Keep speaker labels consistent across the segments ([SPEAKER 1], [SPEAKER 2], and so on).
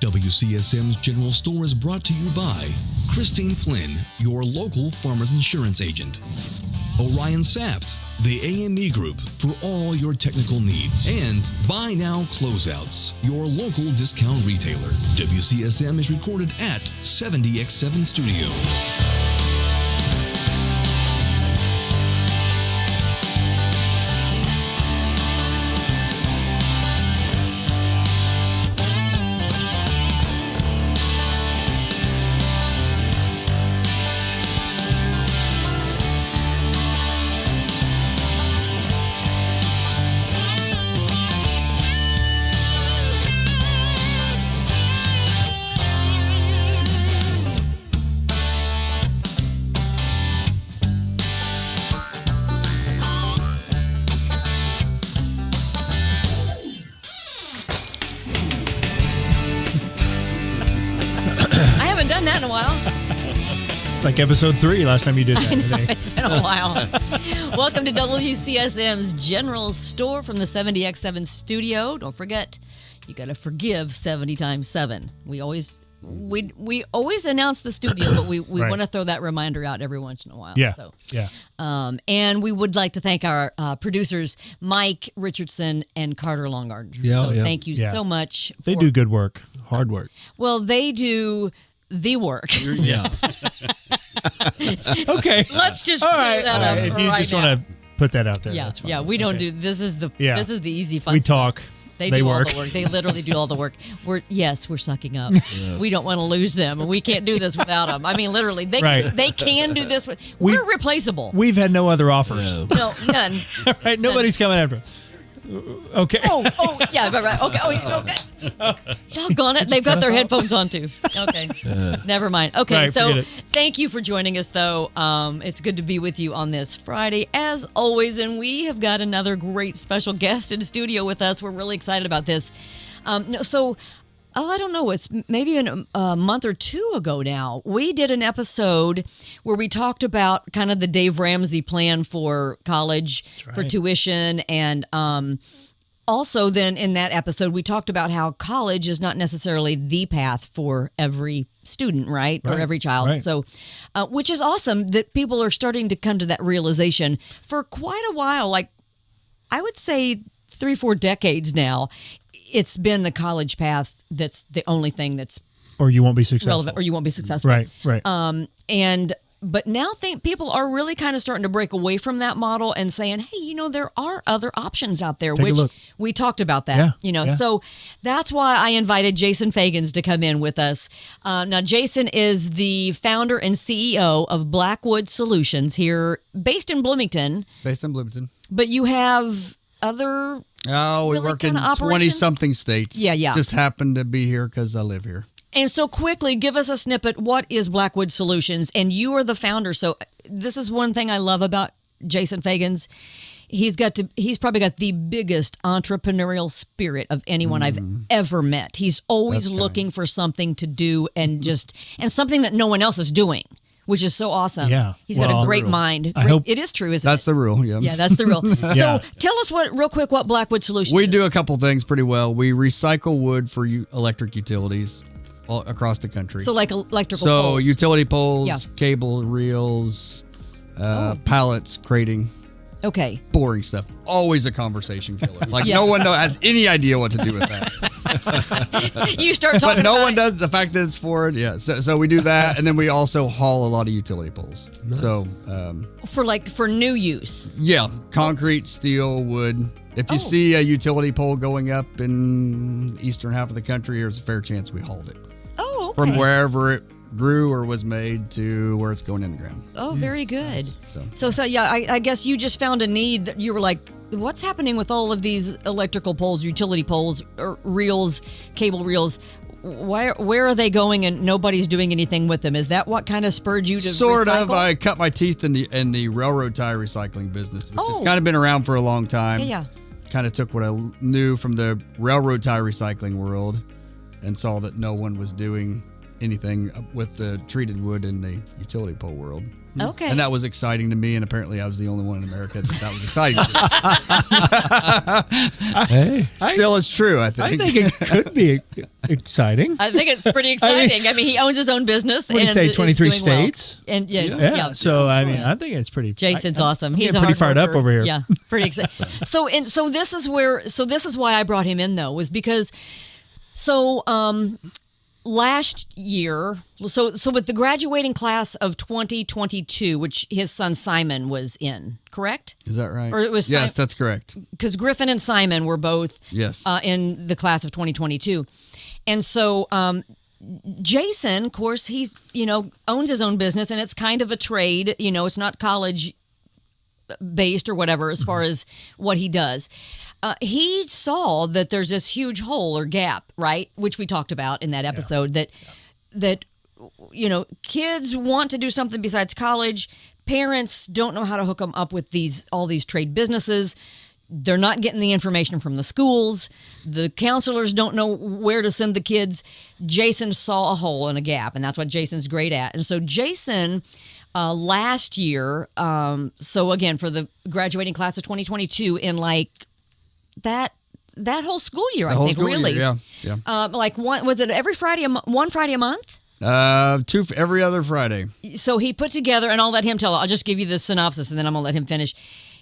[SPEAKER 1] WCSM's General Store is brought to you by Christine Flynn, your local farmer's insurance agent. Orion Saft, the AME Group for all your technical needs. And Buy Now Closeouts, your local discount retailer. WCSM is recorded at 70X7 Studio.
[SPEAKER 2] It's like episode 3 last time you did that.
[SPEAKER 3] I know, it's been a while. Welcome to WCSM's General Store from the 70X7 studio. Don't forget, you got to forgive 70 times 7. We always announce the studio, but we
[SPEAKER 2] Right.
[SPEAKER 3] want to throw that reminder out every once in a while.
[SPEAKER 2] Yeah.
[SPEAKER 3] So,
[SPEAKER 2] yeah.
[SPEAKER 3] and we would like to thank our producers, Mike Richardson and Carter Longard.
[SPEAKER 4] Yeah, yeah.
[SPEAKER 3] Thank you so much.
[SPEAKER 2] They do good work.
[SPEAKER 4] Hard work.
[SPEAKER 3] Well, they do the work.
[SPEAKER 4] Yeah.
[SPEAKER 2] Okay.
[SPEAKER 3] Let's just
[SPEAKER 2] All
[SPEAKER 3] clear
[SPEAKER 2] right.
[SPEAKER 3] that up
[SPEAKER 2] If you
[SPEAKER 3] right
[SPEAKER 2] just
[SPEAKER 3] now.
[SPEAKER 2] want to put that out there,
[SPEAKER 3] Yeah,
[SPEAKER 2] that's fine.
[SPEAKER 3] yeah. We don't do this. Is the easy fun.
[SPEAKER 2] We
[SPEAKER 3] stuff.
[SPEAKER 2] talk.
[SPEAKER 3] They
[SPEAKER 2] They
[SPEAKER 3] do
[SPEAKER 2] work.
[SPEAKER 3] all the work. They literally do all the work. We're sucking up. We don't want to lose them, and we can't do this without them. I mean, literally, they can do this. We're replaceable.
[SPEAKER 2] We've had no other offers.
[SPEAKER 4] Yeah.
[SPEAKER 3] No, none.
[SPEAKER 2] All right. Nobody's coming after us. Okay.
[SPEAKER 3] Oh, yeah, right. Okay. Doggone it. They've got their headphones on too. Okay. Never mind. Okay,
[SPEAKER 2] Right,
[SPEAKER 3] so
[SPEAKER 2] forget it.
[SPEAKER 3] thank you for joining us, though. It's good to be with you on this Friday, as always, and we have got another great special guest in studio with us. We're really excited about this. I don't know, it's maybe a month or two ago now, we did an episode where we talked about kind of the Dave Ramsey plan for college, for tuition, and also then in that episode, we talked about how college is not necessarily the path for every student, right? Or every child.
[SPEAKER 2] Right.
[SPEAKER 3] So, which is awesome that people are starting to come to that realization for quite a while, like I would say 3-4 decades now. It's been the college path that's the only thing that's
[SPEAKER 2] Or you won't be successful.
[SPEAKER 3] relevant, or you won't be successful.
[SPEAKER 2] Right.
[SPEAKER 3] But now people are really kind of starting to break away from that model and saying, hey, there are other options out there,
[SPEAKER 2] Take a
[SPEAKER 3] which
[SPEAKER 2] look.
[SPEAKER 3] we talked about that,
[SPEAKER 2] Yeah,
[SPEAKER 3] So that's why I invited Jason Feagans to come in with us. Now, Jason is the founder and CEO of Blackwood Solutions here, based in Bloomington, but you have other...
[SPEAKER 4] Oh, we
[SPEAKER 3] really
[SPEAKER 4] work in
[SPEAKER 3] kinda operations?
[SPEAKER 4] 20-something states.
[SPEAKER 3] Yeah.
[SPEAKER 4] Just happen to be here because I live here.
[SPEAKER 3] And so quickly, give us a snippet. What is Blackwood Solutions? And you are the founder. So this is one thing I love about Jason Feagans. He's probably got the biggest entrepreneurial spirit of anyone I've ever met. He's always looking for something to do and something that no one else is doing, which is so awesome.
[SPEAKER 2] Yeah.
[SPEAKER 3] He's got a great
[SPEAKER 4] Real.
[SPEAKER 3] mind.
[SPEAKER 2] I hope-
[SPEAKER 3] It is true, isn't
[SPEAKER 4] That's
[SPEAKER 3] it?
[SPEAKER 4] the rule, yeah.
[SPEAKER 3] Yeah, that's the rule.
[SPEAKER 2] Yeah.
[SPEAKER 3] So tell us real quick what Blackwood Solutions
[SPEAKER 4] We
[SPEAKER 3] is.
[SPEAKER 4] do a couple things pretty well. We recycle wood for electric utilities all across the country.
[SPEAKER 3] So like electrical
[SPEAKER 4] So
[SPEAKER 3] poles.
[SPEAKER 4] utility poles,
[SPEAKER 3] Yeah.
[SPEAKER 4] cable reels, pallets, crating,
[SPEAKER 3] Okay.
[SPEAKER 4] boring stuff. Always a conversation killer. Like
[SPEAKER 3] Yeah.
[SPEAKER 4] no one has any idea what to do with that.
[SPEAKER 3] You start talking
[SPEAKER 4] But no
[SPEAKER 3] about
[SPEAKER 4] one
[SPEAKER 3] it.
[SPEAKER 4] does. The fact that it's for it, yeah. So we do that, and then we also haul a lot of utility poles. So
[SPEAKER 3] For new use.
[SPEAKER 4] yeah, concrete, steel, wood. If you see a utility pole going up in the eastern half of the country, there's a fair chance we hauled it
[SPEAKER 3] Oh, okay.
[SPEAKER 4] from wherever it grew or was made to where it's going in the ground.
[SPEAKER 3] Oh, very good.
[SPEAKER 4] So
[SPEAKER 3] Yeah, I guess you just found a need that you were like, what's happening with all of these electrical poles, utility poles, or reels, cable reels? Where are they going and nobody's doing anything with them? Is that what kind of spurred you to
[SPEAKER 4] sort of.
[SPEAKER 3] recycle?
[SPEAKER 4] I cut my teeth in the railroad tie recycling business, which has
[SPEAKER 3] Oh.
[SPEAKER 4] kind of been around for a long time.
[SPEAKER 3] Yeah.
[SPEAKER 4] Kind of took what I knew from the railroad tie recycling world and saw that no one was doing anything with the treated wood in the utility pole world.
[SPEAKER 3] Okay.
[SPEAKER 4] And that was exciting to me, and apparently I was the only one in America that was exciting to.
[SPEAKER 2] Hey,
[SPEAKER 4] Still, it's true, I
[SPEAKER 2] I
[SPEAKER 4] think.
[SPEAKER 2] think it could be exciting.
[SPEAKER 3] I think it's pretty exciting. I mean, he owns his own business.
[SPEAKER 2] What do you
[SPEAKER 3] and
[SPEAKER 2] say,
[SPEAKER 3] is
[SPEAKER 2] 23
[SPEAKER 3] doing well.
[SPEAKER 2] states?
[SPEAKER 3] And yes,
[SPEAKER 2] Yeah. So I mean,
[SPEAKER 3] yeah.
[SPEAKER 2] I think it's pretty.
[SPEAKER 3] Jason's
[SPEAKER 2] I'm
[SPEAKER 3] awesome. He's
[SPEAKER 2] getting
[SPEAKER 3] a
[SPEAKER 2] pretty
[SPEAKER 3] hard
[SPEAKER 2] fired up
[SPEAKER 3] worker.
[SPEAKER 2] over here.
[SPEAKER 3] Yeah, pretty excited. So this is why I brought him in though, was because last year, so with the graduating class of 2022, which his son Simon was in, correct?
[SPEAKER 4] Is that right?
[SPEAKER 3] Or it was
[SPEAKER 4] yes, that's correct.
[SPEAKER 3] Because Griffin and Simon were both
[SPEAKER 4] Yes.
[SPEAKER 3] in the class of 2022, and so Jason, of course, he's owns his own business, and it's kind of a trade. It's not college based or whatever as far as what he does. He saw that there's this huge hole or gap, right, which we talked about in that episode, that kids want to do something besides college. Parents don't know how to hook them up with all these trade businesses. They're not getting the information from the schools. The counselors don't know where to send the kids. Jason saw a hole and a gap, and that's what Jason's great at. And so Jason, last year, so again, for the graduating class of 2022, in like that whole school year, I think, really.
[SPEAKER 4] Year, yeah.
[SPEAKER 3] Like was it every Friday, one Friday a month?
[SPEAKER 4] Two every other Friday.
[SPEAKER 3] So he put together, and I'll let him tell. I'll just give you the synopsis, and then I'm gonna let him finish.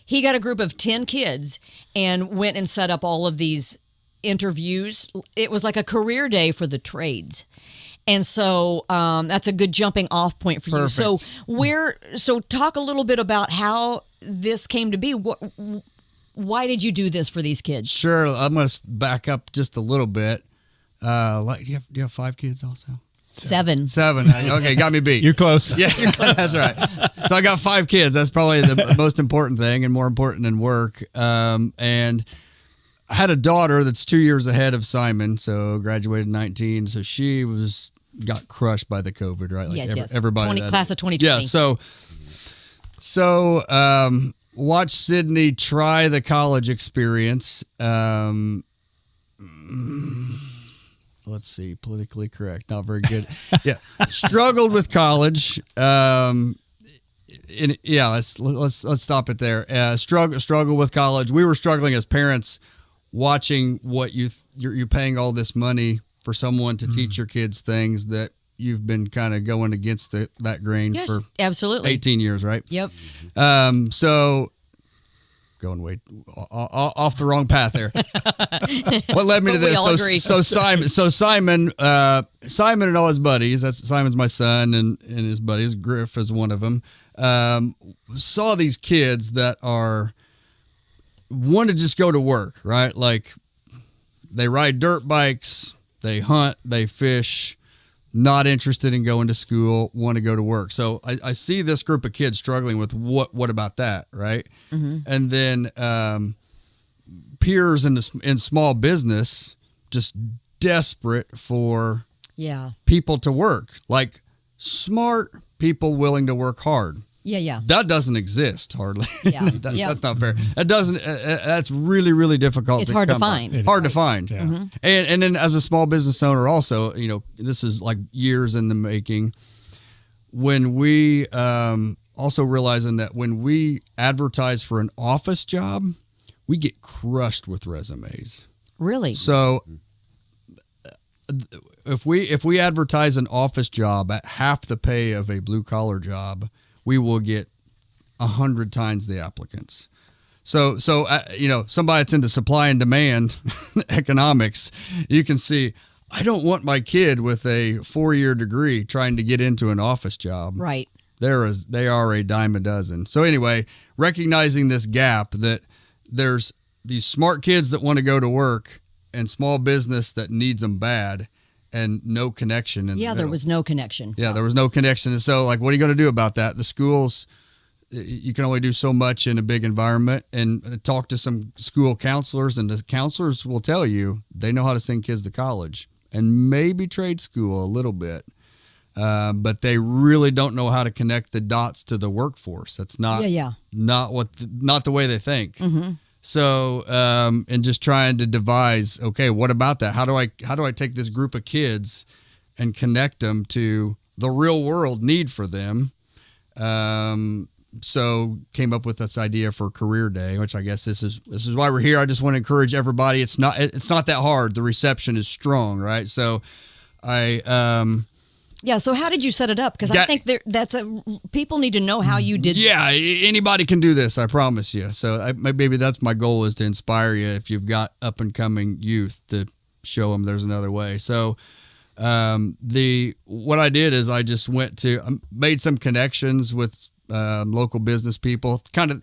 [SPEAKER 3] He got a group of 10 kids and went and set up all of these interviews. It was like a career day for the trades. And so that's a good jumping off point for
[SPEAKER 4] Perfect.
[SPEAKER 3] you. So talk a little bit about how this came to be. Why did you do this for these kids?
[SPEAKER 4] Sure. I'm going to back up just a little bit. Do you have 5 kids also?
[SPEAKER 3] 7.
[SPEAKER 4] 7. Okay, got me beat.
[SPEAKER 2] You're close.
[SPEAKER 4] Yeah, that's right. So I got 5 kids. That's probably the most important thing, and more important than work. And I had a daughter that's 2 years ahead of Simon, so graduated in 19. So she got crushed by the COVID, right? Like
[SPEAKER 3] Yes.
[SPEAKER 4] everybody.
[SPEAKER 3] Class of 2020.
[SPEAKER 4] Yeah. So watch Sydney try the college experience. Let's see, politically correct, not very good. Yeah, struggled with college. Let's stop it there. Struggle with college. We were struggling as parents, watching what you're paying all this money for someone to teach your kids things that you've been kind of going against that grain for
[SPEAKER 3] absolutely
[SPEAKER 4] 18 years, right?
[SPEAKER 3] Yep.
[SPEAKER 4] So going way off the wrong path there. What led me to this? Simon and all his buddies. Simon's my son, and his buddies. Griff is one of them. Saw these kids that want to just go to work, right? Like they ride dirt bikes, they hunt, they fish. Not interested in going to school, want to go to work. So I see this group of kids struggling with what about that, right? Mm-hmm. And then peers in small business just desperate for people to work, like smart people willing to work hard.
[SPEAKER 3] Yeah.
[SPEAKER 4] That doesn't exist hardly.
[SPEAKER 3] Yeah.
[SPEAKER 4] That's not fair. It doesn't. That's really, really difficult.
[SPEAKER 3] It's hard to find.
[SPEAKER 4] Hard to find.
[SPEAKER 2] Yeah.
[SPEAKER 3] Mm-hmm.
[SPEAKER 4] And then as a small business owner, also, this is like years in the making. When we also realizing that when we advertise for an office job, we get crushed with resumes.
[SPEAKER 3] Really?
[SPEAKER 4] So if we advertise an office job at half the pay of a blue collar job, we will get 100 times the applicants. So somebody that's into supply and demand economics, you can see, I don't want my kid with a 4-year degree trying to get into an office job.
[SPEAKER 3] Right.
[SPEAKER 4] They are a dime a dozen. So anyway, recognizing this gap that there's these smart kids that want to go to work and small business that needs them bad, and no connection.
[SPEAKER 3] There was no connection.
[SPEAKER 4] Yeah, there was no connection. And so, like, what are you going to do about that? The schools, you can only do so much in a big environment. And talk to some school counselors, and the counselors will tell you they know how to send kids to college and maybe trade school a little bit. But they really don't know how to connect the dots to the workforce. That's not not the way they think. Mm-hmm. So, and just trying to devise, okay, what about that? How do I take this group of kids and connect them to the real world need for them. So came up with this idea for Career Day, which I guess this is why we're here. I just want to encourage everybody. It's not that hard. The reception is strong, right? So
[SPEAKER 3] So how did you set it up? Because I think people need to know how you did.
[SPEAKER 4] Yeah, anybody can do this. I promise you. So maybe that's my goal, is to inspire you. If you've got up and coming youth, to show them there's another way. So what I did is I just made some connections with local business people, kind of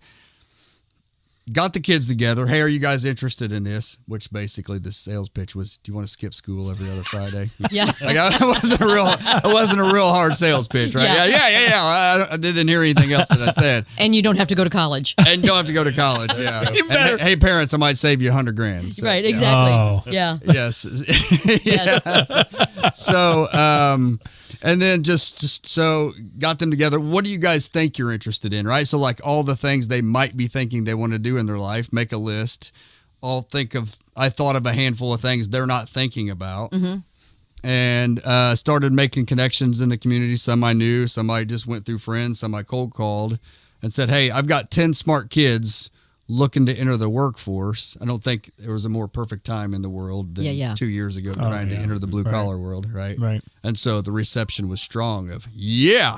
[SPEAKER 4] got the kids together. Hey, are you guys interested in this? Which basically the sales pitch was, do you want to skip school every other Friday?
[SPEAKER 3] Yeah.
[SPEAKER 4] It wasn't a real hard sales pitch, right? Yeah. I didn't hear anything else that I said.
[SPEAKER 3] And you don't have to go to college.
[SPEAKER 4] And you don't have to go to college, yeah. And, hey, parents, I might save you $100,000. So,
[SPEAKER 3] right, exactly.
[SPEAKER 2] Oh.
[SPEAKER 3] Yeah.
[SPEAKER 4] Yes. Yes. So, and then just got them together. What do you guys think you're interested in, right? So like all the things they might be thinking they want to do in their life, make a list. I thought of a handful of things they're not thinking about. Mm-hmm. And started making connections in the community. Some I knew, some I just went through friends, some I cold called and said, hey, I've got 10 smart kids looking to enter the workforce. I don't think there was a more perfect time in the world than 2 years ago trying to enter the blue collar world, right?
[SPEAKER 2] Right.
[SPEAKER 4] And so the reception was strong of, yeah,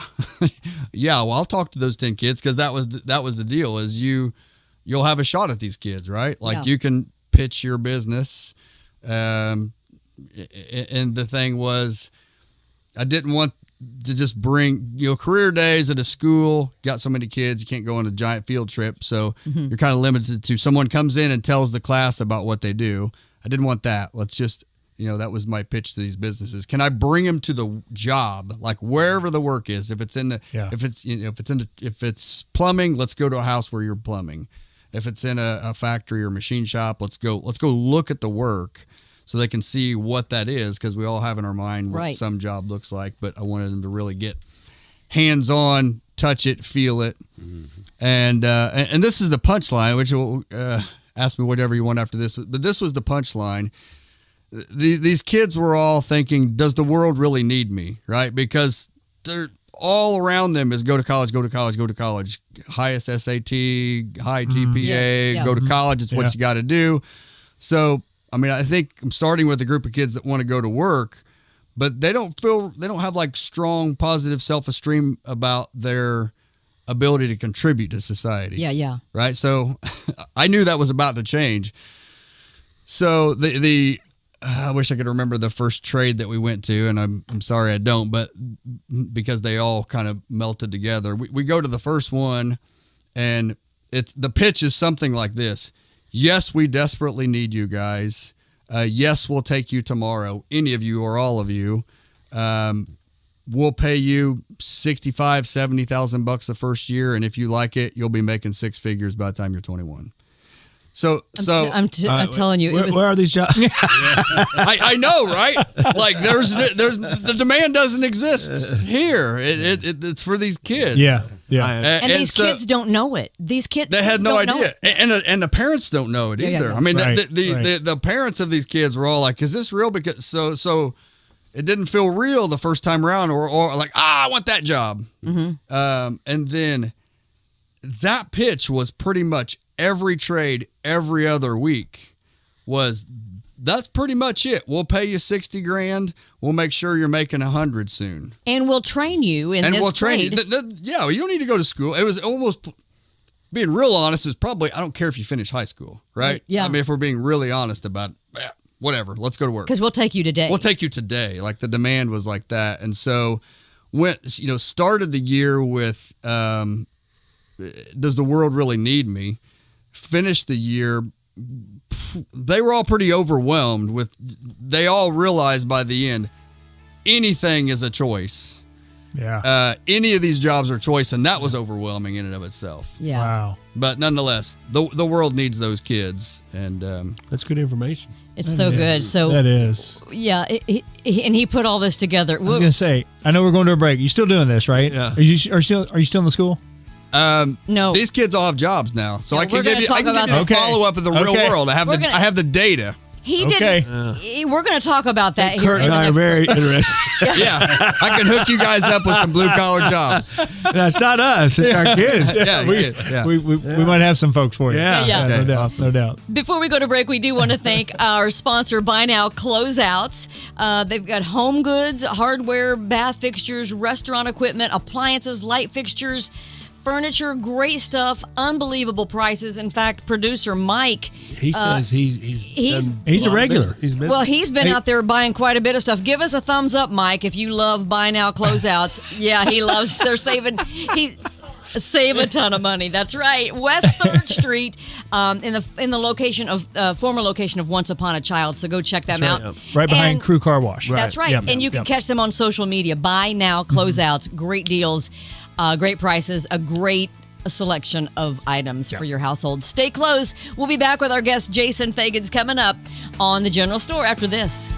[SPEAKER 4] well, I'll talk to those 10 kids, because that was the deal, is you'll have a shot at these kids, right? Like you can pitch your business. And the thing was, I didn't want to just bring, career days at a school, got so many kids, you can't go on a giant field trip. So you're kind of limited to someone comes in and tells the class about what they do. I didn't want that. Let's just, that was my pitch to these businesses. Can I bring them to the job, like wherever the work is? If it's if it's plumbing, let's go to a house where you're plumbing. If it's in a factory or machine shop, let's go look at the work, so they can see what that is, because we all have in our mind what some job looks like. But I wanted them to really get hands-on, touch it, feel it. Mm-hmm. And this is the punchline, which will ask me whatever you want after this. But this was the punchline. These kids were all thinking, does the world really need me, right? Because they're all around them is go to college, go to college, go to college. Highest SAT, high GPA, go to college. It's what you got to do. So, I mean, I think I'm starting with a group of kids that want to go to work, but they don't have like strong positive self-esteem about their ability to contribute to society.
[SPEAKER 3] Yeah.
[SPEAKER 4] Right. So I knew that was about to change. So I wish I could remember the first trade that we went to, and I'm sorry I don't, but because they all kind of melted together. We go to the first one, and the pitch is something like this. Yes, we desperately need you guys. Yes, we'll take you tomorrow. Any of you or all of you. We'll pay you $65,000, $70,000 the first year, and if you like it, you'll be making six figures by the time you're 21. I'm
[SPEAKER 3] telling you,
[SPEAKER 2] where are these jobs?
[SPEAKER 4] I know, right? Like there's the demand doesn't exist here. It's for these kids.
[SPEAKER 2] Yeah.
[SPEAKER 3] And these kids don't know it. These kids,
[SPEAKER 4] they had no idea, and the parents don't know it either. I mean, the parents of these kids were all like, "Is this real?" Because so it didn't feel real the first time around, or like, I want that job. Mm-hmm. And then that pitch was pretty much every trade every other week that's pretty much it. We'll pay you $60,000. We'll make sure you're making $100 soon. And
[SPEAKER 3] we'll train you in this trade.
[SPEAKER 4] Yeah, you don't need to go to school. It was almost, being real honest, is probably, I don't care if you finish high school, right?
[SPEAKER 3] Yeah.
[SPEAKER 4] I mean, if we're being really honest about it, whatever, let's go to work.
[SPEAKER 3] Because we'll take you today.
[SPEAKER 4] Like the demand was like that. And so started the year with, does the world really need me? Finished the year, they were all pretty overwhelmed with, they all realized by the end, anything is a choice.
[SPEAKER 2] Yeah.
[SPEAKER 4] Any of these jobs are choice, and that was overwhelming in and of itself.
[SPEAKER 3] Yeah.
[SPEAKER 2] Wow.
[SPEAKER 4] But nonetheless, the world needs those kids, and
[SPEAKER 5] that's good information.
[SPEAKER 3] It's so good. So
[SPEAKER 2] that is.
[SPEAKER 3] Yeah, and he put all this together.
[SPEAKER 2] I was gonna say, I know we're going to a break. You still doing this, right?
[SPEAKER 5] Yeah.
[SPEAKER 2] Are you still in the school?
[SPEAKER 3] No,
[SPEAKER 4] these kids all have jobs now, so I can give you a follow up of the real world. I have the data.
[SPEAKER 3] He
[SPEAKER 2] Okay.
[SPEAKER 3] didn't. We're going to talk about that here.
[SPEAKER 5] Kurt
[SPEAKER 3] in
[SPEAKER 5] and
[SPEAKER 3] the
[SPEAKER 5] I are
[SPEAKER 3] next
[SPEAKER 5] very interested.
[SPEAKER 4] Yeah, I can hook you guys up with some blue collar jobs.
[SPEAKER 5] That's not us. It's our kids.
[SPEAKER 4] Yeah,
[SPEAKER 2] We might have some folks for you.
[SPEAKER 5] Yeah.
[SPEAKER 3] Yeah.
[SPEAKER 2] No
[SPEAKER 4] Okay,
[SPEAKER 2] doubt.
[SPEAKER 4] awesome.
[SPEAKER 2] No doubt.
[SPEAKER 3] Before we go to break, we do want to thank our sponsor, Buy Now Closeouts. They've got home goods, hardware, bath fixtures, restaurant equipment, appliances, light fixtures, furniture, great stuff, unbelievable prices. In fact, producer Mike,
[SPEAKER 5] He says he's done
[SPEAKER 2] He's a
[SPEAKER 5] lot of
[SPEAKER 2] regular.
[SPEAKER 5] business.
[SPEAKER 3] he's been out there buying quite a bit of stuff. Give us a thumbs up, Mike, if you love Buy Now Closeouts. Yeah, he loves. They're saving. Save a ton of money. That's right. West 3rd Street, in the location of former location of Once Upon a Child. So go check them out.
[SPEAKER 2] Right behind
[SPEAKER 3] And-
[SPEAKER 2] Crew Car Wash.
[SPEAKER 3] That's right.
[SPEAKER 2] Yep.
[SPEAKER 3] And you can
[SPEAKER 2] Yep.
[SPEAKER 3] catch them on social media. Buy Now Closeouts. Great deals, great prices, a great selection of items for your household. Stay close. We'll be back with our guest Jason Feagans coming up on the General Store after this.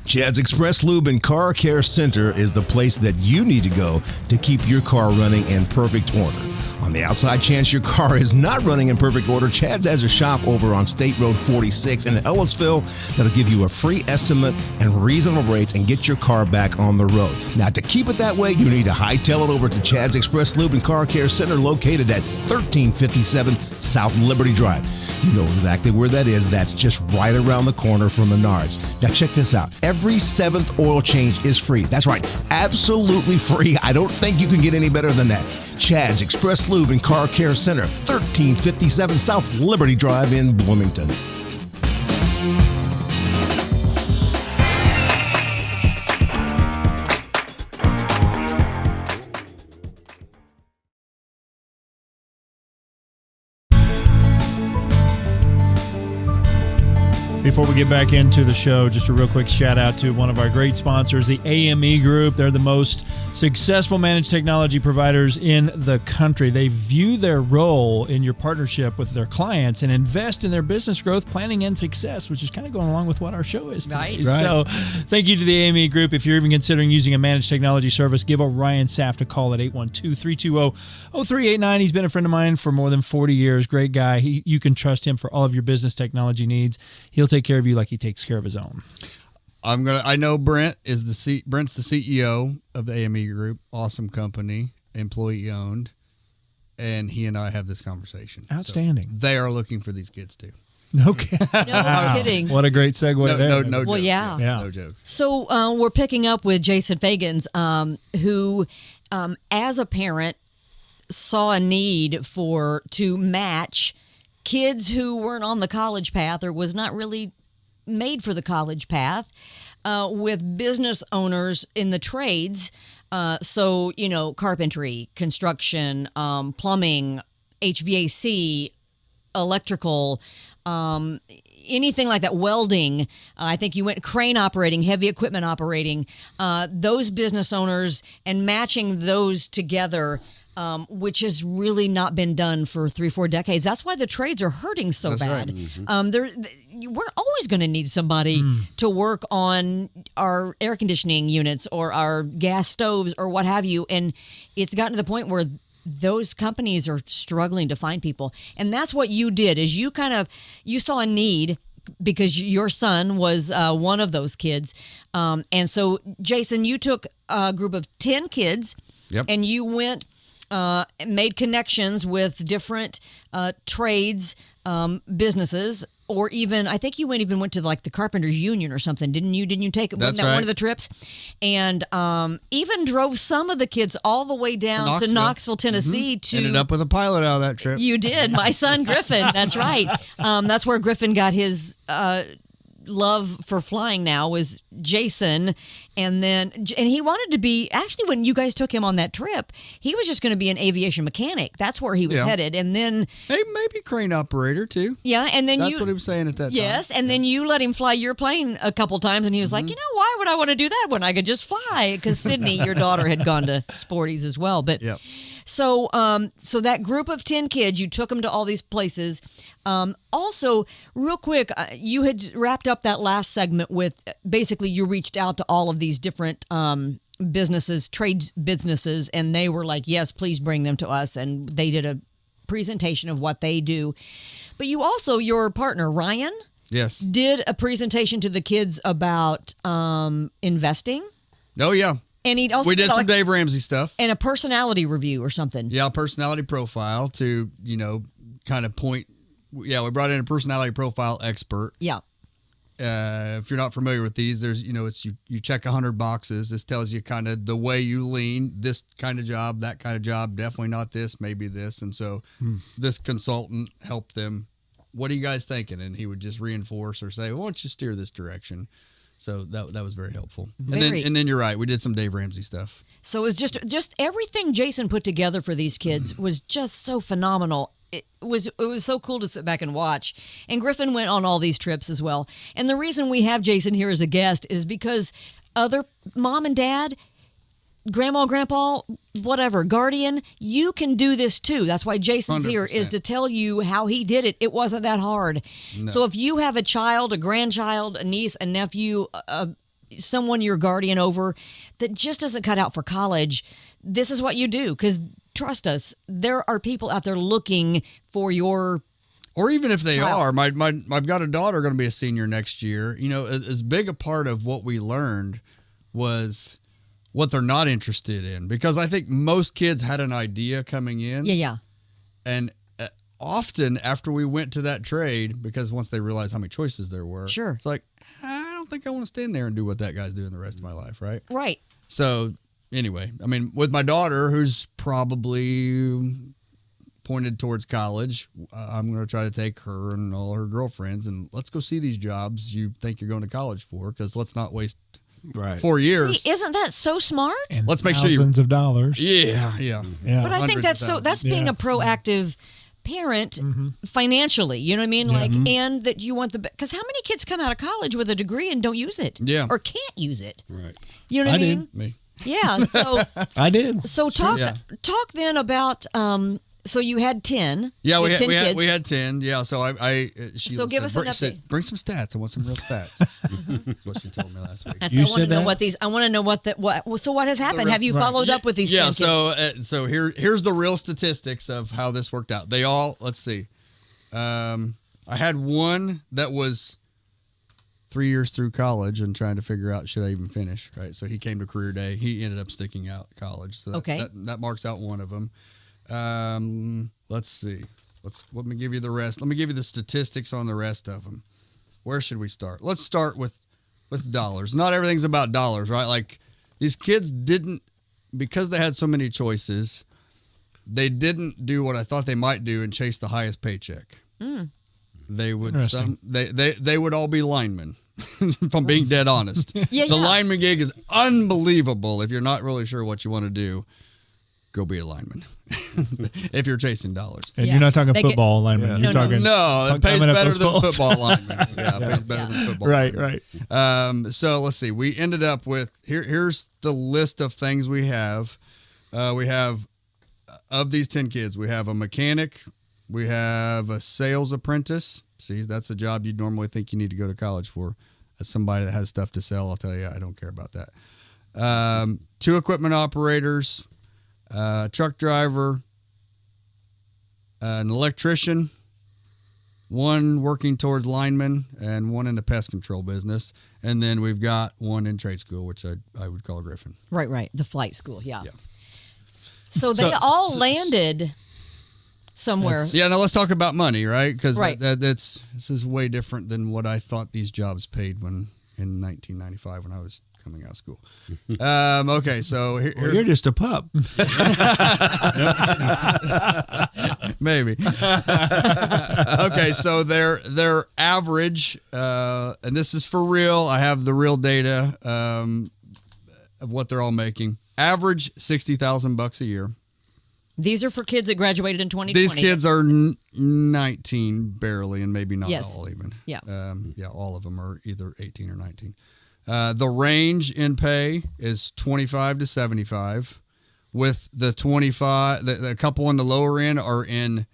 [SPEAKER 6] Chad's Express Lube and Car Care Center is the place that you need to go to keep your car running in perfect order. On the outside chance your car is not running in perfect order, Chad's has a shop over on State Road 46 in Ellisville that'll give you a free estimate and reasonable rates and get your car back on the road. Now, to keep it that way, you need to hightail it over to Chad's Express Lube and Car Care Center located at 1357 South Liberty Drive. You know exactly where that is. That's just right around the corner from Menards. Now, check this out. Every 7th oil change is free. That's right. Absolutely free. I don't think you can get any better than that. Chad's Express Lube and Car Care Center, 1357 South Liberty Drive in Bloomington.
[SPEAKER 2] Before we get back into the show, just a real quick shout out to one of our great sponsors, the AME Group. They're the most successful managed technology providers in the country. They view their role in your partnership with their clients and invest in their business growth, planning, and success, which is kind of going along with what our show is today.
[SPEAKER 3] Right.
[SPEAKER 2] So thank you to the AME Group. If you're even considering using a managed technology service, give Orion Saft a call at 812-320-0389. He's been a friend of mine for more than 40 years. Great guy. You can trust him for all of your business technology needs. He'll take care of you like he takes care of his own.
[SPEAKER 4] I know Brent's the CEO of the AME Group, awesome company, employee owned, and he and I have this conversation.
[SPEAKER 2] Outstanding.
[SPEAKER 4] So they are looking for these kids too.
[SPEAKER 2] Okay.
[SPEAKER 3] No kidding.
[SPEAKER 2] What a great segue there.
[SPEAKER 4] No
[SPEAKER 3] Well,
[SPEAKER 4] joke.
[SPEAKER 3] yeah.
[SPEAKER 4] No joke.
[SPEAKER 3] So we're picking up with Jason Feagans, who, as a parent, saw a need to match kids who weren't on the college path or was not really made for the college path with business owners in the trades. So, carpentry, construction, plumbing, HVAC, electrical, anything like that, welding. I think you went crane operating, heavy equipment operating, those business owners, and matching those together, which has really not been done for 3-4 decades. That's why the trades are hurting so
[SPEAKER 4] That's
[SPEAKER 3] bad.
[SPEAKER 4] right. Mm-hmm.
[SPEAKER 3] We're always going to need somebody to work on our air conditioning units or our gas stoves or what have you. And it's gotten to the point where those companies are struggling to find people. And that's what you did, is you saw a need because your son was one of those kids. And so, Jason, you took a group of 10 kids.
[SPEAKER 4] Yep.
[SPEAKER 3] And you went, made connections with different trades, businesses, or even, I think you went to like the Carpenters Union or something, didn't you? Didn't you take
[SPEAKER 4] That's
[SPEAKER 3] that one
[SPEAKER 4] right.
[SPEAKER 3] of the trips? And even drove some of the kids all the way down to Knoxville, Tennessee. To
[SPEAKER 4] Ended up with a pilot out of that trip.
[SPEAKER 3] You did. My son Griffin. That's right. That's where Griffin got his love for flying now was Jason, and he wanted to be, actually when you guys took him on that trip, he was just going to be an aviation mechanic. That's where he was headed, and then
[SPEAKER 4] maybe crane operator too.
[SPEAKER 3] Yeah, and then
[SPEAKER 4] that's what he was saying at that time.
[SPEAKER 3] Yes, and then you let him fly your plane a couple times, and he was like, why would I want to do that when I could just fly? Because Sydney, your daughter, had gone to Sporties as well, but.
[SPEAKER 4] Yep.
[SPEAKER 3] So that group of 10 kids, you took them to all these places. Also, real quick, you had wrapped up that last segment with basically you reached out to all of these different businesses, trade businesses, and they were like, yes, please bring them to us. And they did a presentation of what they do. But you also, your partner, Ryan,
[SPEAKER 4] yes,
[SPEAKER 3] did a presentation to the kids about investing.
[SPEAKER 4] Oh, yeah.
[SPEAKER 3] And we
[SPEAKER 4] did some Dave Ramsey stuff.
[SPEAKER 3] And a personality review or something.
[SPEAKER 4] Yeah, personality profile to, kind of point. Yeah, we brought in a personality profile expert.
[SPEAKER 3] Yeah.
[SPEAKER 4] If you're not familiar with these, there's, it's you check 100 boxes. This tells you kind of the way you lean, this kind of job, that kind of job, definitely not this, maybe this. And so this consultant helped them. What are you guys thinking? And he would just reinforce or say, why don't you steer this direction? So that was very helpful. And then you're right. We did some Dave Ramsey stuff.
[SPEAKER 3] So it was just everything Jason put together for these kids was just so phenomenal. It was so cool to sit back and watch. And Griffin went on all these trips as well. And the reason we have Jason here as a guest is because other mom and dad, grandma, grandpa, whatever, guardian, you can do this too. That's why Jason's 100%. Here, is to tell you how he did it. It wasn't that hard. No. So if you have a child, a grandchild, a niece, a nephew, someone you're guardian over that just doesn't cut out for college, this is what you do. Because trust us, there are people out there looking for your
[SPEAKER 4] or even if they child. I've got a daughter going to be a senior next year. As big a part of what we learned was what they're not interested in, because I think most kids had an idea coming in.
[SPEAKER 3] Yeah.
[SPEAKER 4] And often after we went to that trade, because once they realized how many choices there were,
[SPEAKER 3] sure,
[SPEAKER 4] it's like, I don't think I want to stand there and do what that guy's doing the rest of my life, right?
[SPEAKER 3] Right.
[SPEAKER 4] So anyway, I mean, with my daughter, who's probably pointed towards college, I'm going to try to take her and all her girlfriends and let's go see these jobs you think you're going to college for, because let's not waste 4 years.
[SPEAKER 3] See, isn't that so smart?
[SPEAKER 2] And
[SPEAKER 4] let's make sure
[SPEAKER 2] thousands of dollars.
[SPEAKER 4] Yeah.
[SPEAKER 3] But I think that's being a proactive parent financially. You know what I mean? Like, and that you want because how many kids come out of college with a degree and don't use it?
[SPEAKER 4] Yeah.
[SPEAKER 3] Or can't use it?
[SPEAKER 5] Right.
[SPEAKER 3] You know what I mean?
[SPEAKER 5] Did.
[SPEAKER 4] Me.
[SPEAKER 3] Yeah. So
[SPEAKER 5] I did.
[SPEAKER 3] So talk then about. So you had 10.
[SPEAKER 4] Yeah, we
[SPEAKER 3] kids.
[SPEAKER 4] had 10. Yeah, so
[SPEAKER 3] So give us an update.
[SPEAKER 4] Bring some stats. I want some real stats. That's what she told me last week.
[SPEAKER 3] I want to know what these. I want to know what. So what has happened? Have you followed up with these?
[SPEAKER 4] Yeah.
[SPEAKER 3] 10 kids?
[SPEAKER 4] So here's the real statistics of how this worked out. They all. Let's see. I had one that was 3 years through college and trying to figure out should I even finish. Right. So he came to career day. He ended up sticking out college. So that marks out one of them. Let's see. Let me give you the rest. Let me give you the statistics on the rest of them. Where should we start? Let's start with dollars. Not everything's about dollars, right? Like these kids didn't, because they had so many choices, they didn't do what I thought they might do and chase the highest paycheck. They would they would all be linemen. If I'm being dead honest. The lineman gig is unbelievable. If you're not really sure what you want to do, go be a lineman. If you're chasing dollars.
[SPEAKER 2] And you're not talking football lineman. You're talking
[SPEAKER 4] it pays better than football lineman. Yeah, it pays better than football
[SPEAKER 2] lineman.
[SPEAKER 4] Right. So let's see. We ended up with, here's the list of things we have. We have, of these 10 kids, we have a mechanic. We have a sales apprentice. See, that's a job you'd normally think you need to go to college for. As somebody that has stuff to sell, I'll tell you, I don't care about that. 2 equipment operators. Truck driver, an electrician, 1 working towards lineman, and 1 in the pest control business. And then we've got 1 in trade school, which I would call Griffin.
[SPEAKER 3] Right. The flight school, yeah. So they all landed somewhere.
[SPEAKER 4] Now let's talk about money, right? Because this is way different than what I thought these jobs paid in 1995 when I was coming out of school. Okay, so here's
[SPEAKER 5] You're just a pup.
[SPEAKER 4] maybe. Okay, so their average, and this is for real. I have the real data of what they're all making. Average $60,000 a year.
[SPEAKER 3] These are for kids that graduated in 2020.
[SPEAKER 4] These kids are 19 barely, and maybe not all even.
[SPEAKER 3] Yeah.
[SPEAKER 4] All of them are either 18 or 19. The range in pay is 25 to 75, with the 25. The couple on the lower end are in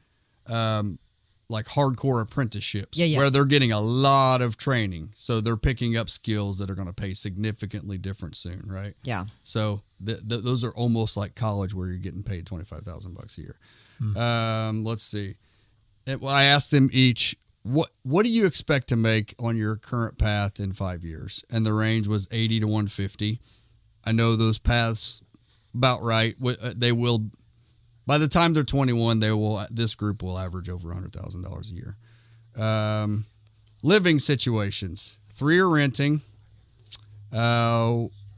[SPEAKER 4] like hardcore apprenticeships, where they're getting a lot of training, so they're picking up skills that are going to pay significantly different soon, right?
[SPEAKER 3] Yeah.
[SPEAKER 4] So those are almost like college, where you're getting paid $25,000 a year. Let's see. I asked them each, what do you expect to make on your current path in 5 years? And the range was 80 to 150. I know those paths about right. They will, by the time they're 21, this group will average over $100,000 a year. Living situations. 3 are renting.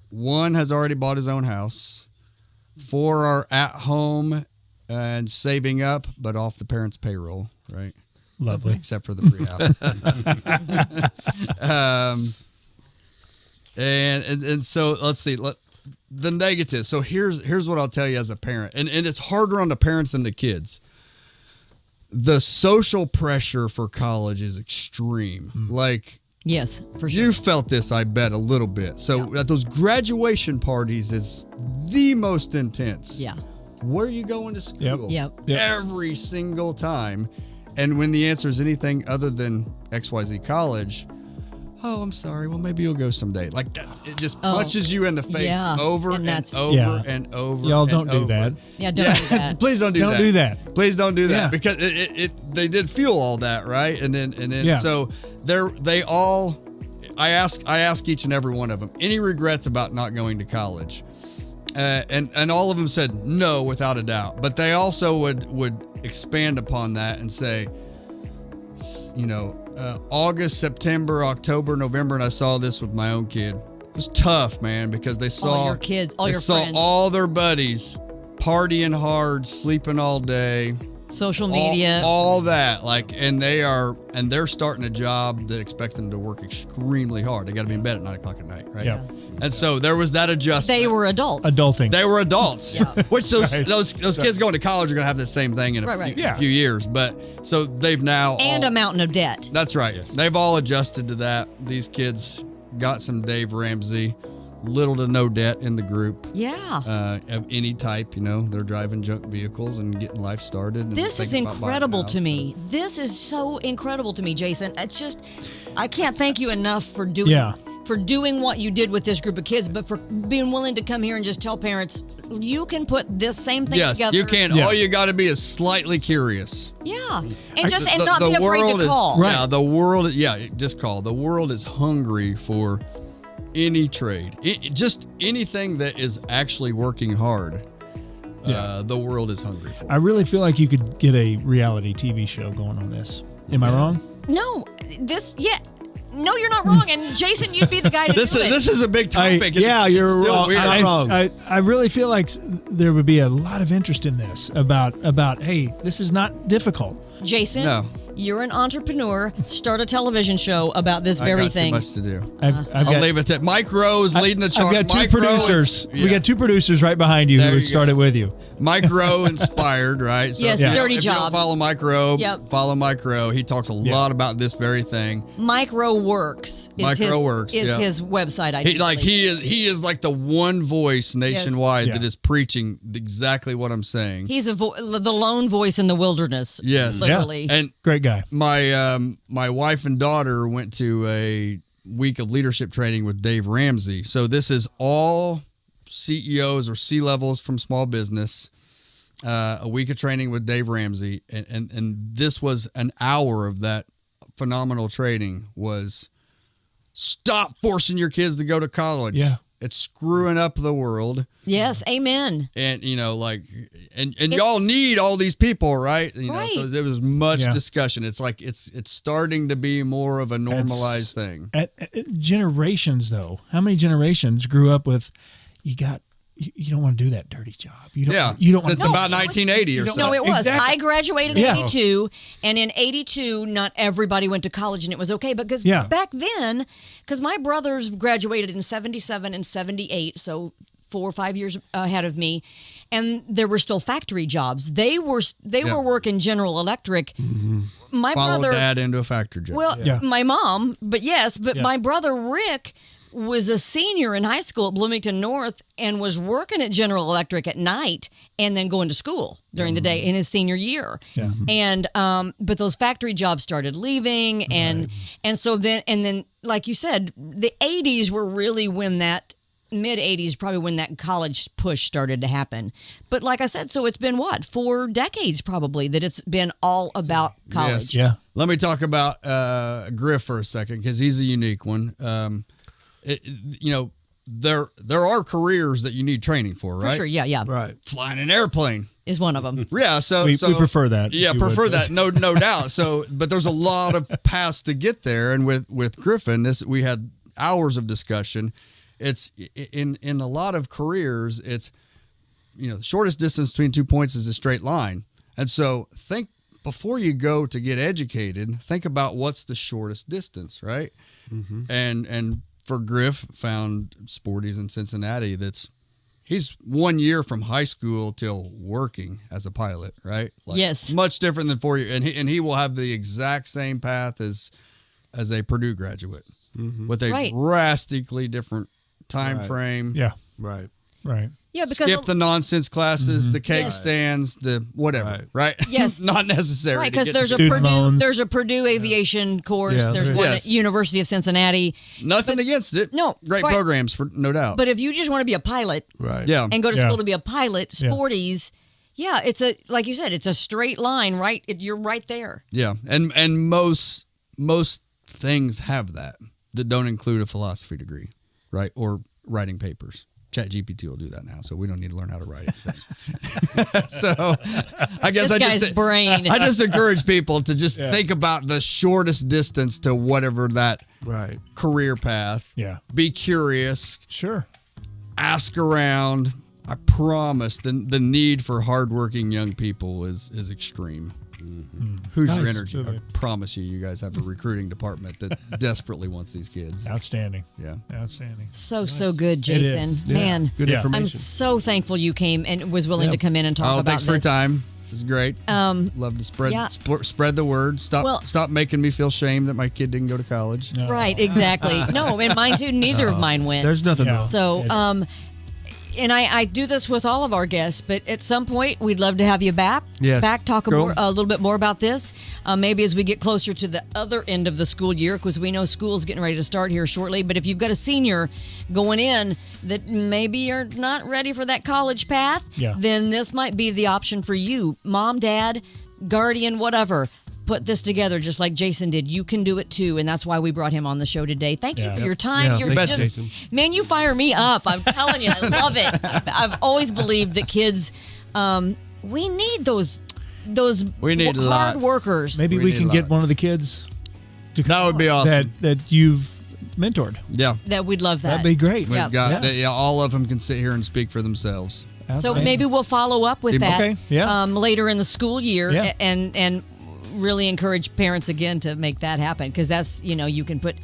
[SPEAKER 4] 1 has already bought his own house. 4 are at home and saving up, but off the parents' payroll, right?
[SPEAKER 2] Lovely.
[SPEAKER 4] Except for the free house. And so let's see. The negative. So here's what I'll tell you as a parent. And it's harder on the parents than the kids. The social pressure for college is extreme. Like,
[SPEAKER 3] yes, for sure.
[SPEAKER 4] You felt this, I bet, a little bit. So at those graduation parties is the most intense.
[SPEAKER 3] Yeah.
[SPEAKER 4] Where are you going to school?
[SPEAKER 3] Yep.
[SPEAKER 4] Every single time. And when the answer is anything other than XYZ college, oh, I'm sorry. Well, maybe you'll go someday. Like it just punches you in the face over and over and over.
[SPEAKER 2] Y'all don't do that.
[SPEAKER 3] Yeah, don't do that.
[SPEAKER 4] Please don't do that.
[SPEAKER 2] Don't do that.
[SPEAKER 4] Please don't do that
[SPEAKER 2] Yeah.
[SPEAKER 4] because they did fuel all that, right? And then so they all. I ask each and every one of them, any regrets about not going to college? And all of them said no, without a doubt. But they also would expand upon that and say, August, September, October, November, and I saw this with my own kid. It was tough, man, because they saw
[SPEAKER 3] all your kids, all your
[SPEAKER 4] saw
[SPEAKER 3] friends,
[SPEAKER 4] all their buddies partying hard, sleeping all day,
[SPEAKER 3] social media,
[SPEAKER 4] all that. And they're starting a job that expects them to work extremely hard. They got to be in bed at 9 o'clock at night, right?
[SPEAKER 2] Yeah.
[SPEAKER 4] And so there was that adjustment.
[SPEAKER 3] they were adults.
[SPEAKER 2] Adulting.
[SPEAKER 4] They were adults, which those
[SPEAKER 2] Right.
[SPEAKER 4] kids going to college are going to have the same thing in a few years. But so they've now
[SPEAKER 3] a mountain of debt.
[SPEAKER 4] That's right. Yes. They've all adjusted to that. These kids got some Dave Ramsey, little to no debt in the group.
[SPEAKER 3] Yeah.
[SPEAKER 4] Of any type, they're driving junk vehicles and getting life started. And
[SPEAKER 3] this is incredible to me. This is so incredible to me, Jason. It's just, I can't thank you enough for doing.
[SPEAKER 2] Yeah.
[SPEAKER 3] For doing what you did with this group of kids, but for being willing to come here and just tell parents, you can put this same thing together.
[SPEAKER 4] Yes, you can. Yeah. All you got to be is slightly curious.
[SPEAKER 3] Yeah, and not be afraid to call.
[SPEAKER 4] Right. Yeah, the world. Yeah, just call. The world is hungry for any trade, just anything that is actually working hard. Yeah. The world is hungry for.
[SPEAKER 2] I really feel like you could get a reality TV show going on this. Am I wrong?
[SPEAKER 3] No, No, you're not wrong. And Jason, you'd be the guy to do it.
[SPEAKER 4] This is a big topic.
[SPEAKER 2] You're wrong.
[SPEAKER 5] wrong.
[SPEAKER 2] I really feel like there would be a lot of interest in this about hey, this is not difficult.
[SPEAKER 3] Jason, you're an entrepreneur. Start a television show about this very thing.
[SPEAKER 4] Too much to do.
[SPEAKER 2] I'll
[SPEAKER 4] leave it at Mike Rowe's leading the charge.
[SPEAKER 2] I've got two producers. We got two producers right behind you who would start it with you.
[SPEAKER 4] Mike Rowe inspired, right? So
[SPEAKER 3] yes, Dirty
[SPEAKER 4] if
[SPEAKER 3] Job.
[SPEAKER 4] You don't follow Mike Rowe, follow Mike Rowe. He talks a lot about this very thing.
[SPEAKER 3] Mike Rowe Works. Is his website.
[SPEAKER 4] He is like the one voice nationwide that is preaching exactly what I'm saying.
[SPEAKER 3] He's the lone voice in the wilderness.
[SPEAKER 4] Yes,
[SPEAKER 3] literally.
[SPEAKER 4] And
[SPEAKER 2] great guy.
[SPEAKER 4] My wife and daughter went to a week of leadership training with Dave Ramsey. So this is all CEOs or C-levels from small business, a week of training with Dave Ramsey. And this was an hour of that phenomenal training was stop forcing your kids to go to college.
[SPEAKER 2] Yeah.
[SPEAKER 4] It's screwing up the world.
[SPEAKER 3] Yes, amen.
[SPEAKER 4] And, and y'all need all these people, right?
[SPEAKER 3] Right.
[SPEAKER 4] So there was much discussion. It's like it's starting to be more of a normalized thing.
[SPEAKER 2] At generations, though, how many generations grew up with you don't want to do that dirty job. You don't want
[SPEAKER 4] It's about 1980 or something.
[SPEAKER 3] No, it was.
[SPEAKER 2] Exactly.
[SPEAKER 3] I graduated in 82, and in 82, not everybody went to college, and it was okay. Because back then, because my brothers graduated in 77 and 78, so 4 or 5 years ahead of me, and there were still factory jobs. They were working General Electric.
[SPEAKER 4] Mm-hmm.
[SPEAKER 3] My
[SPEAKER 4] Followed
[SPEAKER 3] brother
[SPEAKER 4] Dad into a factory job.
[SPEAKER 3] Well, my mom, but my brother Rick was a senior in high school at Bloomington North and was working at General Electric at night and then going to school during the day in his senior year. Yeah. And but those factory jobs started leaving, and so then like you said, the 80s were really when that mid 80s, probably when that college push started to happen. But like I said, so it's been 4 decades probably that it's been all about college.
[SPEAKER 4] Yes. Yeah. Let me talk about Griff for a second, because he's a unique one. There are careers that you need training for, right?
[SPEAKER 3] For sure, yeah.
[SPEAKER 5] Right.
[SPEAKER 4] Flying an airplane
[SPEAKER 3] is one of them.
[SPEAKER 4] Yeah, so
[SPEAKER 2] we prefer that.
[SPEAKER 4] Yeah, prefer that. No doubt. So, but there's a lot of paths to get there, and with Griffin, we had hours of discussion. It's in a lot of careers, it's the shortest distance between 2 points is a straight line, and so think before you go to get educated, think about what's the shortest distance, right? Mm-hmm. And for Griff, found Sporty's in Cincinnati. He's 1 year from high school till working as a pilot, right?
[SPEAKER 3] Yes.
[SPEAKER 4] Much different than 4 years. And he will have the exact same path as a Purdue graduate, with a drastically different time frame.
[SPEAKER 2] Yeah.
[SPEAKER 5] Right.
[SPEAKER 3] Yeah, because
[SPEAKER 4] skip the nonsense classes, the cake stands, the whatever, right?
[SPEAKER 3] Yes.
[SPEAKER 4] Not necessary.
[SPEAKER 3] Right, because there's a Purdue aviation course.
[SPEAKER 5] Yeah,
[SPEAKER 3] there's one at University of Cincinnati.
[SPEAKER 4] Nothing against it.
[SPEAKER 3] No.
[SPEAKER 4] Great programs, for no doubt.
[SPEAKER 3] But if you just want to be a pilot and go to school to be a pilot, Sporty's, it's like you said, it's a straight line, right? You're right there.
[SPEAKER 4] Yeah, and most things have that don't include a philosophy degree, right? Or writing papers. ChatGPT will do that now, so we don't need to learn how to write anything. So I guess
[SPEAKER 3] I
[SPEAKER 4] just encourage people to just think about the shortest distance to whatever that career path.
[SPEAKER 2] Yeah.
[SPEAKER 4] Be curious.
[SPEAKER 2] Sure.
[SPEAKER 4] Ask around. I promise the need for hardworking young people is extreme. Mm-hmm. Who's your energy? I promise you guys have a recruiting department that desperately wants these kids.
[SPEAKER 2] Outstanding.
[SPEAKER 4] Yeah.
[SPEAKER 2] Outstanding.
[SPEAKER 3] So good, Jason. Man,
[SPEAKER 5] good information.
[SPEAKER 3] I'm so thankful you came and was willing to come in and talk about
[SPEAKER 4] thanks
[SPEAKER 3] this.
[SPEAKER 4] for your time. This is great. Love to spread the word. Stop making me feel shame that my kid didn't go to college.
[SPEAKER 3] No. Right, exactly. No, and mine too. Neither of mine went.
[SPEAKER 5] There's nothing wrong.
[SPEAKER 3] So, and I do this with all of our guests, but at some point we'd love to have you back.
[SPEAKER 5] Yes.
[SPEAKER 3] Talk a little bit more about this. Maybe as we get closer to the other end of the school year, because we know school's getting ready to start here shortly. But if you've got a senior going in that maybe you're not ready for that college path, then this might be the option for you. Mom, dad, guardian, whatever. Put this together just like Jason did. You can do it too, and that's why we brought him on the show today. Thank you for your time. You're
[SPEAKER 5] just Jason.
[SPEAKER 3] Man, you fire me up. I'm telling you, I love it. I've always believed that kids, we need those hard
[SPEAKER 4] lots.
[SPEAKER 3] workers.
[SPEAKER 2] Maybe we can get one of the kids to come.
[SPEAKER 4] That would be awesome.
[SPEAKER 2] That you've mentored.
[SPEAKER 4] Yeah,
[SPEAKER 3] that we'd love that.
[SPEAKER 2] That'd be great.
[SPEAKER 4] We've got all of them can sit here and speak for themselves.
[SPEAKER 3] So maybe we'll follow up with that later in the school year and really encourage parents again to make that happen, because that's you can put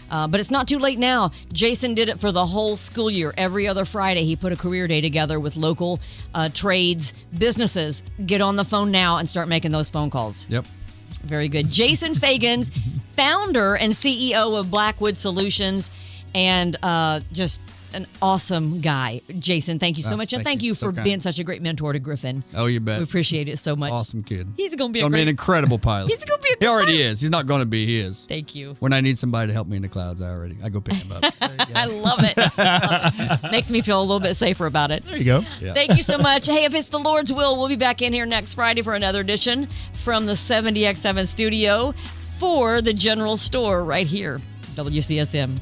[SPEAKER 3] but it's not too late now. Jason did it for the whole school year. Every other Friday he put a career day together with local trades, businesses. Get on the phone now and start making those phone calls.
[SPEAKER 4] Yep.
[SPEAKER 3] Very good. Jason Feagans, founder and CEO of Blackwood Solutions, and just an awesome guy. Jason, thank you so much. And thank you for being such a great mentor to Griffin.
[SPEAKER 4] Oh, you bet.
[SPEAKER 3] We appreciate it so much.
[SPEAKER 4] Awesome kid.
[SPEAKER 3] He's going to be
[SPEAKER 4] an incredible pilot.
[SPEAKER 3] He's going to be a
[SPEAKER 4] He already is. He's not going to be. He is.
[SPEAKER 3] Thank you.
[SPEAKER 4] When I need somebody to help me in the clouds, I go pick him up.
[SPEAKER 3] I love it. Makes me feel a little bit safer about it.
[SPEAKER 2] There you go.
[SPEAKER 4] Yeah.
[SPEAKER 3] Thank you so much. Hey, if it's the Lord's will, we'll be back in here next Friday for another edition from the 70X7 studio for the General Store right here, WCSM.